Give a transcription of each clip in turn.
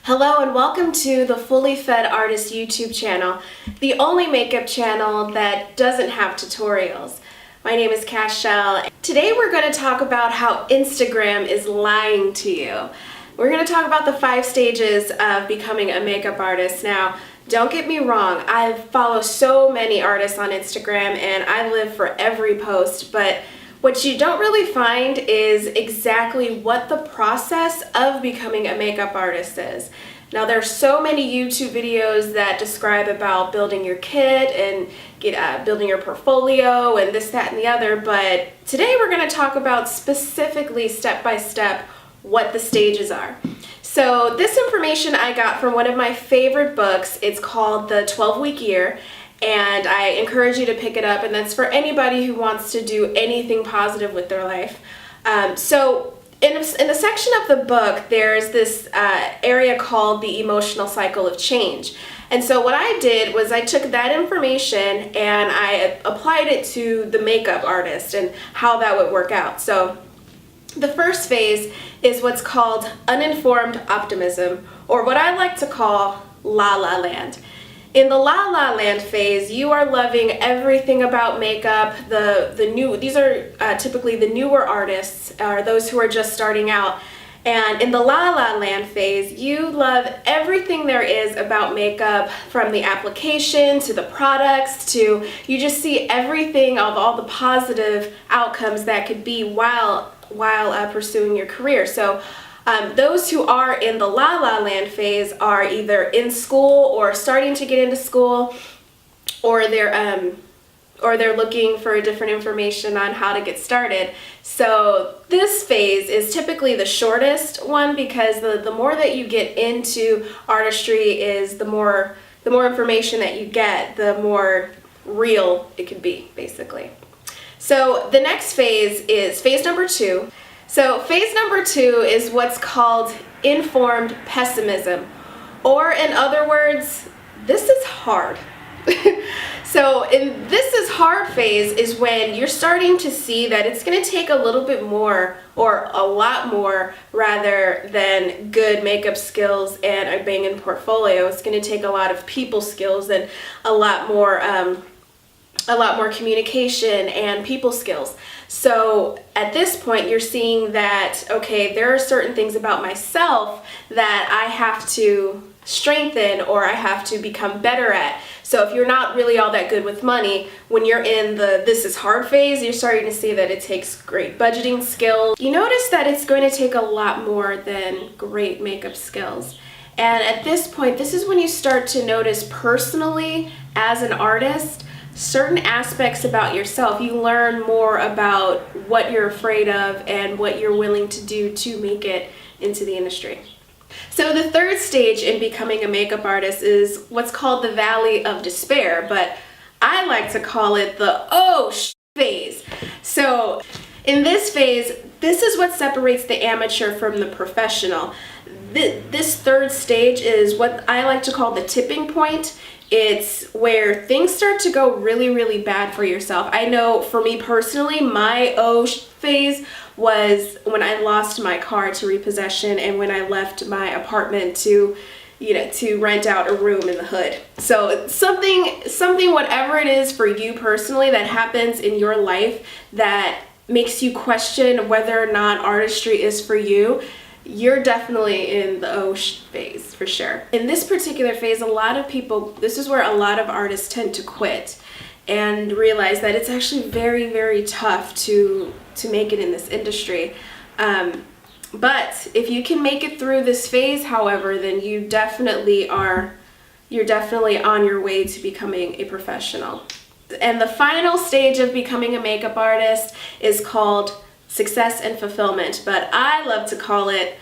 Hello and welcome to the Fully Fed Artist YouTube channel, the only makeup channel that doesn't have tutorials. My name is Cashel. Today we're going to talk about how Instagram is lying to you. We're going to talk about the 5 stages of becoming a makeup artist. Now, don't get me wrong, I follow so many artists on Instagram and I live for every post, but what you don't really find is exactly what the process of becoming a makeup artist is. Now, there are so many YouTube videos that describe about building your kit and building your portfolio and this, that, and the other, but today we're going to talk about specifically step by step what the stages are. So this information I got from one of my favorite books. It's called The 12-Week Year. And I encourage you to pick it up, and that's for anybody who wants to do anything positive with their life. So in the section of the book, there's this area called the emotional cycle of change. And so what I did was I took that information and I applied it to the makeup artist and how that would work out. So the first phase is what's called uninformed optimism, or what I like to call la la land. In the La La Land phase, you are loving everything about makeup. These are typically the newer artists, or those who are just starting out. And in the La La Land phase, you love everything there is about makeup, from the application to the products to, you just see everything of all the positive outcomes that could be while pursuing your career. So those who are in the La La Land phase are either in school or starting to get into school, or they're looking for different information on how to get started. So this phase is typically the shortest one, because the more that you get into artistry is the more information that you get, the more real it could be, basically. So the next phase is phase number 2. So phase number 2 is what's called informed pessimism, or in other words, this is hard. So in this is hard phase is when you're starting to see that it's going to take a little bit more, or a lot more rather, than good makeup skills and a banging portfolio. It's going to take a lot of people skills and a lot more communication and people skills. So at this point, you're seeing that, okay, there are certain things about myself that I have to strengthen, or I have to become better at. So if you're not really all that good with money, when you're in the this is hard phase, you're starting to see that it takes great budgeting skills. You notice that it's going to take a lot more than great makeup skills. And at this point, this is when you start to notice personally, as an artist, certain aspects about yourself. You learn more about what you're afraid of and what you're willing to do to make it into the industry. So the third stage in becoming a makeup artist is what's called the Valley of Despair, but I like to call it the phase. So in this phase, this is what separates the amateur from the professional. This third stage is what I like to call the tipping point. It's where things start to go really, really bad for yourself. I know for me personally, my phase was when I lost my car to repossession, and when I left my apartment to rent out a room in the hood. So something, whatever it is for you personally that happens in your life that makes you question whether or not artistry is for you, you're definitely in the phase for sure. In this particular phase, this is where a lot of artists tend to quit and realize that it's actually very, very tough to make it in this industry. But if you can make it through this phase, however, then you're definitely on your way to becoming a professional. And the final stage of becoming a makeup artist is called success and fulfillment, but I love to call it,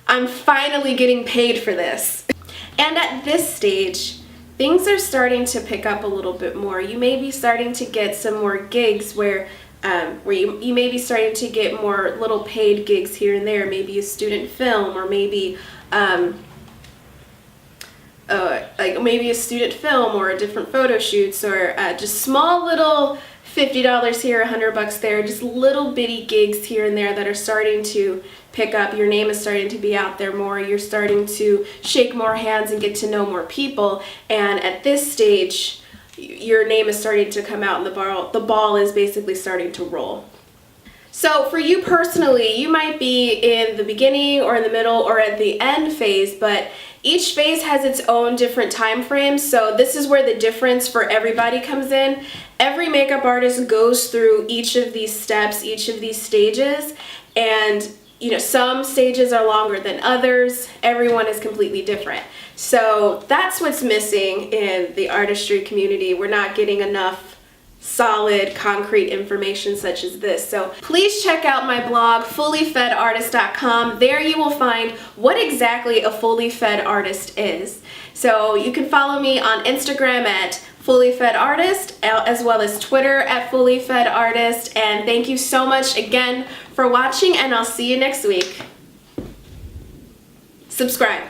I'm finally getting paid for this. And at this stage, things are starting to pick up a little bit more. You may be starting to get some more gigs where you may be starting to get more little paid gigs here and there, maybe a student film, or maybe maybe a student film or a different photo shoots, or just small little $50 here, $100 there, just little bitty gigs here and there that are starting to pick up. Your name is starting to be out there more. You're starting to shake more hands and get to know more people. And at this stage, your name is starting to come out and the ball is basically starting to roll. So for you personally, you might be in the beginning or in the middle or at the end phase, but each phase has its own different time frames. So this is where the difference for everybody comes in. Every makeup artist goes through each of these steps, each of these stages, and some stages are longer than others. Everyone is completely different. So that's what's missing in the artistry community. We're not getting enough solid, concrete information such as this. So please check out my blog, fullyfedartist.com. There you will find what exactly a fully fed artist is. So you can follow me on Instagram at fullyfedartist, as well as Twitter at fullyfedartist. And thank you so much again for watching, and I'll see you next week. Subscribe.